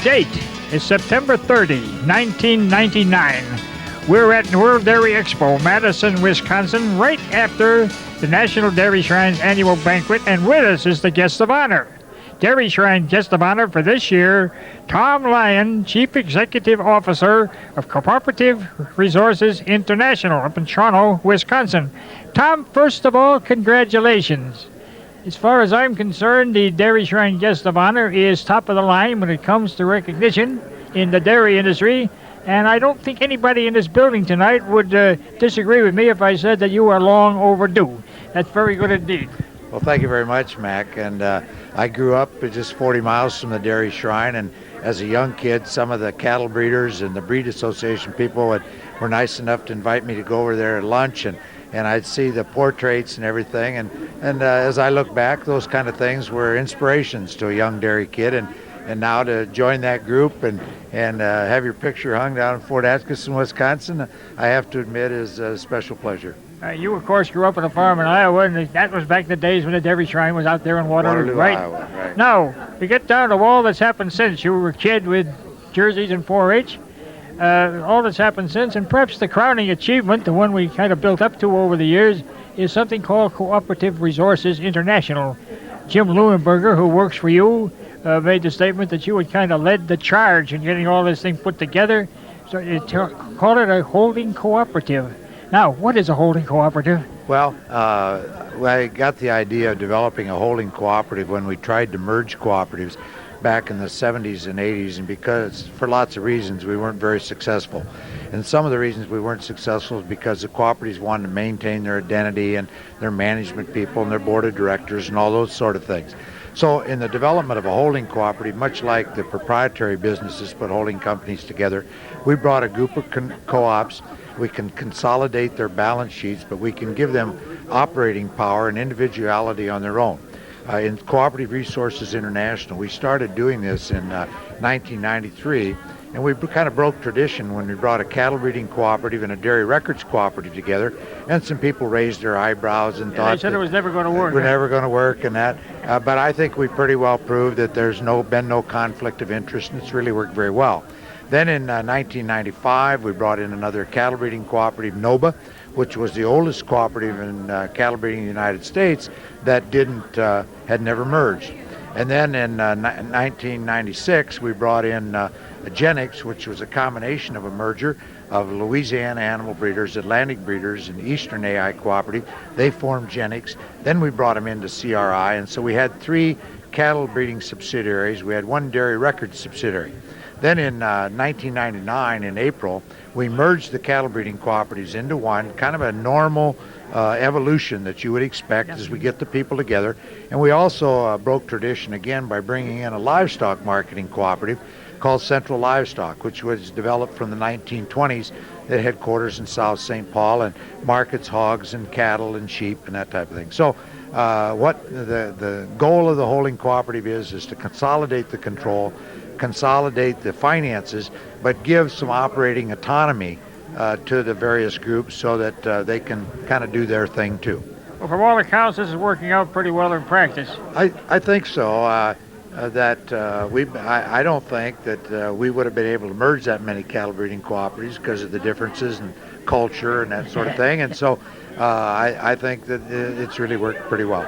date is September 30, 1999. We're at World Dairy Expo, Madison, Wisconsin, right after the National Dairy Shrine's annual banquet, and with us is the guest of honor. Dairy Shrine guest of honor for this year, Tom Lyon, Chief Executive Officer of Cooperative Resources International up in Toronto, Wisconsin. Tom, first of all, congratulations. As far as I'm concerned, the Dairy Shrine guest of honor is top of the line when it comes to recognition in the dairy industry, and I don't think anybody in this building tonight would disagree with me if I said that you are long overdue. That's very good indeed. Well, thank you very much, Mac. And I grew up just 40 miles from the Dairy Shrine, and as a young kid, some of the cattle breeders and the Breed Association people were nice enough to invite me to go over there at lunch, and I'd see the portraits and everything. And as I look back, those kind of things were inspirations to a young dairy kid. And now to join that group and have your picture hung down in Fort Atkinson, Wisconsin, I have to admit is a special pleasure. You, of course, grew up on a farm in Iowa, and that was back in the days when the Dairy Shrine was out there in Waterloo, right? Iowa, right. Now, to get down to all that's happened since, you were a kid with jerseys and 4-H, all that's happened since, and perhaps the crowning achievement, the one we kind of built up to over the years, is something called Cooperative Resources International. Jim Leuenberger, who works for you, made the statement that you had kind of led the charge in getting all this thing put together. So you call it a holding cooperative. Now, what is a holding cooperative? Well, I got the idea of developing a holding cooperative when we tried to merge cooperatives back in the 70s and 80s, and because for lots of reasons we weren't very successful. And some of the reasons we weren't successful is because the cooperatives wanted to maintain their identity and their management people and their board of directors and all those sort of things. So in the development of a holding cooperative, much like the proprietary businesses put holding companies together, we brought a group of co-ops. We can consolidate their balance sheets, but we can give them operating power and individuality on their own. In Cooperative Resources International, we started doing this in 1993, and we kind of broke tradition when we brought a cattle breeding cooperative and a dairy records cooperative together, and some people raised their eyebrows and thought they said it was never going to work. We're never going to work and that. But I think we pretty well proved that there's been no conflict of interest, and it's really worked very well. Then in 1995, we brought in another cattle breeding cooperative, NOBA, which was the oldest cooperative in cattle breeding in the United States that had never merged. And then in 1996, we brought in Genix, which was a combination of a merger of Louisiana Animal Breeders, Atlantic Breeders, and Eastern AI Cooperative. They formed Genix. Then we brought them into CRI, and so we had 3 cattle breeding subsidiaries. We had 1 dairy records subsidiary. Then in 1999, in April, we merged the cattle breeding cooperatives into one, kind of a normal evolution that you would expect as we get the people together. And we also broke tradition again by bringing in a livestock marketing cooperative called Central Livestock, which was developed from the 1920s. It had headquarters in South St. Paul and markets hogs and cattle and sheep and that type of thing. So what the goal of the holding cooperative is to consolidate the control, consolidate the finances, but give some operating autonomy to the various groups so that they can kind of do their thing too. Well, from all accounts, this is working out pretty well in practice. I think so. I don't think that we would have been able to merge that many cattle breeding cooperatives because of the differences in culture and that sort of thing. And so I think that it's really worked pretty well.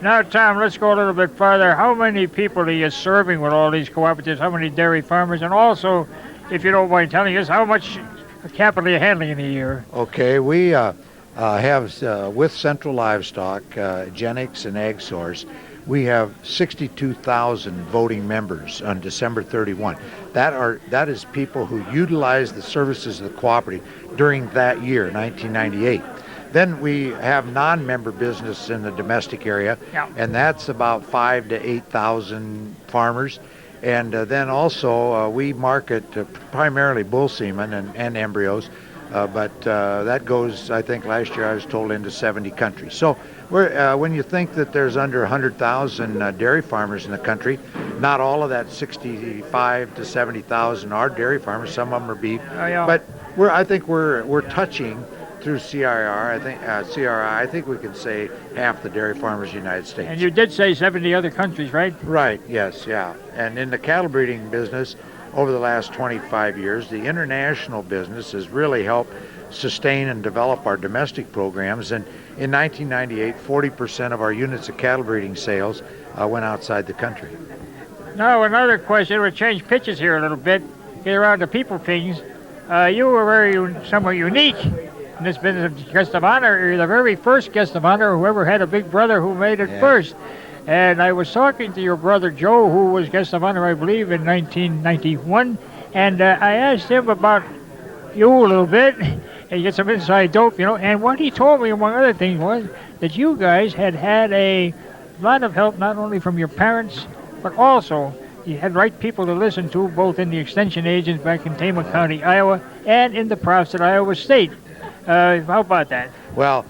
Now, Tom, let's go a little bit farther. How many people are you serving with all these cooperatives? How many dairy farmers? And also, if you don't mind telling us, how much capital are you handling in a year? Okay, we have, with Central Livestock, Genix, and AgSource, we have 62,000 voting members on December 31. That is people who utilize the services of the cooperative during that year, 1998. Then we have non-member business in the domestic area, and that's about 5,000 to 8,000 farmers. And then also we market primarily bull semen and embryos, but that goes, I think last year I was told, into 70 countries. So when you think that there's under 100,000 dairy farmers in the country, not all of that 65 to 70,000 are dairy farmers. Some of them are beef, but I think we're touching through CRI, I think we can say half the dairy farmers in the United States. And you did say 70 other countries, right? Right, yes, yeah. And in the cattle breeding business, over the last 25 years, the international business has really helped sustain and develop our domestic programs. And in 1998, 40% of our units of cattle breeding sales went outside the country. Now, another question, we'll change pitches here a little bit, get around to people things. You were somewhat unique in this business of guest of honor. You're the very first guest of honor who ever had a big brother who made it first. And I was talking to your brother Joe, who was guest of honor, I believe, in 1991, and I asked him about you a little bit, and get some inside dope, and what he told me, among other things, was that you guys had a lot of help, not only from your parents, but also you had right people to listen to, both in the extension agents back in Tama County, Iowa, and in the profs at Iowa State. How about that? Well,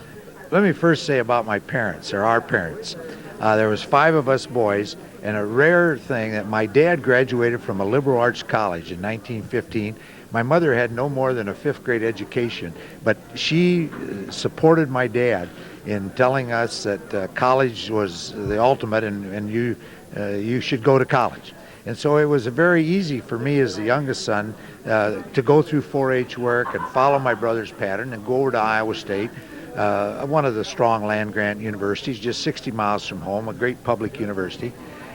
let me first say about my parents, or our parents. There was 5 of us boys, and a rare thing that my dad graduated from a liberal arts college in 1915. My mother had no more than a 5th grade education, but she supported my dad in telling us that college was the ultimate, and you should go to college. And so it was very easy for me as the youngest son to go through 4-H work and follow my brother's pattern and go over to Iowa State, one of the strong land-grant universities, just 60 miles from home, a great public university.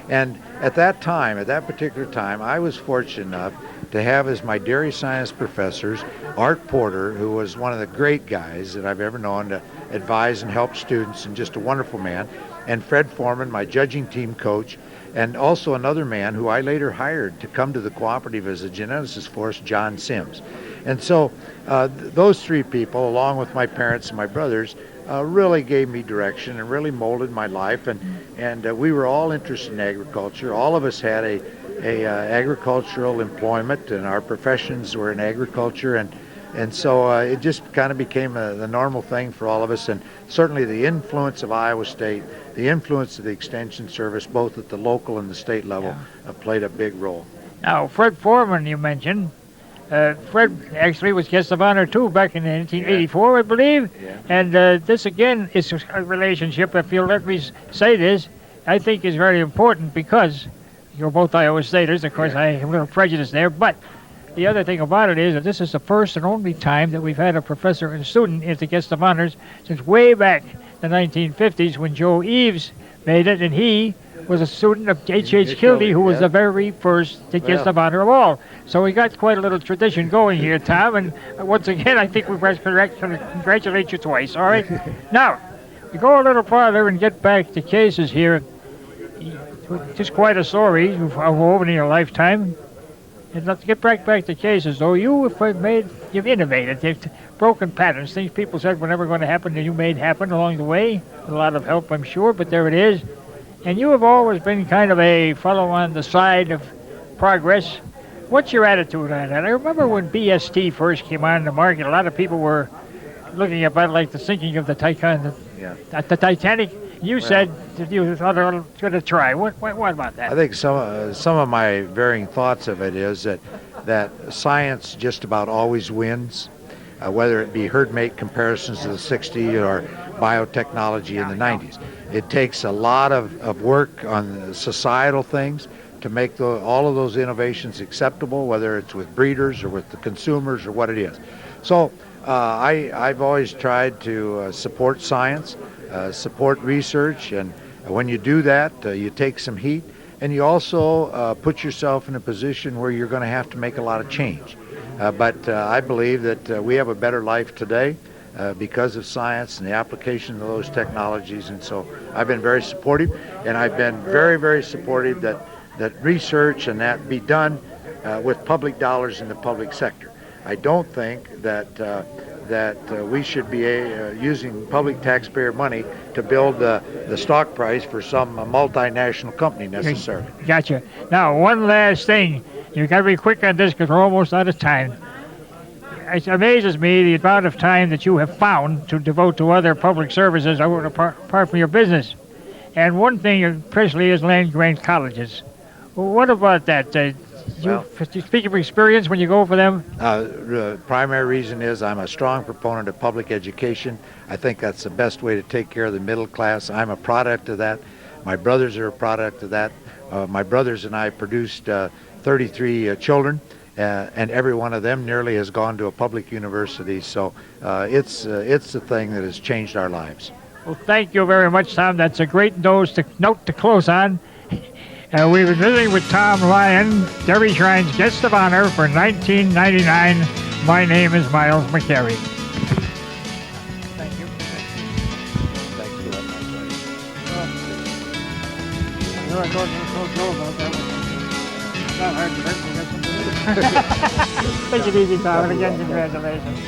And at that particular time, I was fortunate enough to have as my dairy science professors Art Porter, who was one of the great guys that I've ever known to advise and help students, and just a wonderful man, and Fred Foreman, my judging team coach, and also another man who I later hired to come to the cooperative as a geneticist for us, John Sims. And so those 3 people, along with my parents and my brothers, really gave me direction and really molded my life. And we were all interested in agriculture. All of us had a agricultural employment, and our professions were in agriculture. And so it just kind of became the normal thing for all of us. And certainly the influence of Iowa State, the influence of the Extension Service, both at the local and the state level, played a big role. Now, Fred Foreman, you mentioned. Fred actually was guest of honor, too, back in 1984, I believe. Yeah. And this, again, is a relationship, if you'll let me say this, I think is very important because you're both Iowa Staters. Of course, I have a little prejudice there, but the other thing about it is that this is the first and only time that we've had a professor and student as the guest of honors since way back the 1950s when Joe Eves made it, and he was a student of H.H. Kildee, who was the very first guest of honor of all. So we got quite a little tradition going here, Tom, and once again, I think we must congratulate you twice, all right? Now, we go a little farther and get back to cases here. Just quite a story you've over in your lifetime. And let's get back to cases, though. You've innovated. You've broken patterns, things people said were never going to happen, and you made happen along the way. A lot of help, I'm sure, but there it is. And you have always been kind of a fellow on the side of progress. What's your attitude on that? I remember when BST first came on the market, a lot of people were looking about like the sinking of the Titanic. You said that you thought they were going to try. What about that? I think some of my varying thoughts of it is that science just about always wins, whether it be herd mate comparisons to the 60s or biotechnology in the 90s. It takes a lot of work on societal things to make all of those innovations acceptable, whether it's with breeders or with the consumers or what it is. So I've always tried to support science, support research, and when you do that, you take some heat, and you also put yourself in a position where you're going to have to make a lot of change. But I believe that we have a better life today because of science and the application of those technologies, and so I've been very supportive, and I've been very, very supportive that research and that be done with public dollars in the public sector. I don't think that we should be using public taxpayer money to build the stock price for some multinational company necessarily. Gotcha. Now, one last thing. You've got to be quick on this because we're almost out of time. It amazes me the amount of time that you have found to devote to other public services apart from your business. And one thing especially is land-grant colleges. What about that? You speak of experience when you go for them. The primary reason is I'm a strong proponent of public education. I think that's the best way to take care of the middle class. I'm a product of that. My brothers are a product of that. My brothers and I produced 33 children, and every one of them nearly has gone to a public university. So it's the thing that has changed our lives. Well, thank you very much, Tom. That's a great note to close on. We've been visiting with Tom Lyon, Derry Shrine's guest of honor for 1999. My name is Miles McCary. Thank you. Thank you very much. I know I told you so about that one. It's not hard to hurt me. Take it easy, Tom, and again, congratulations.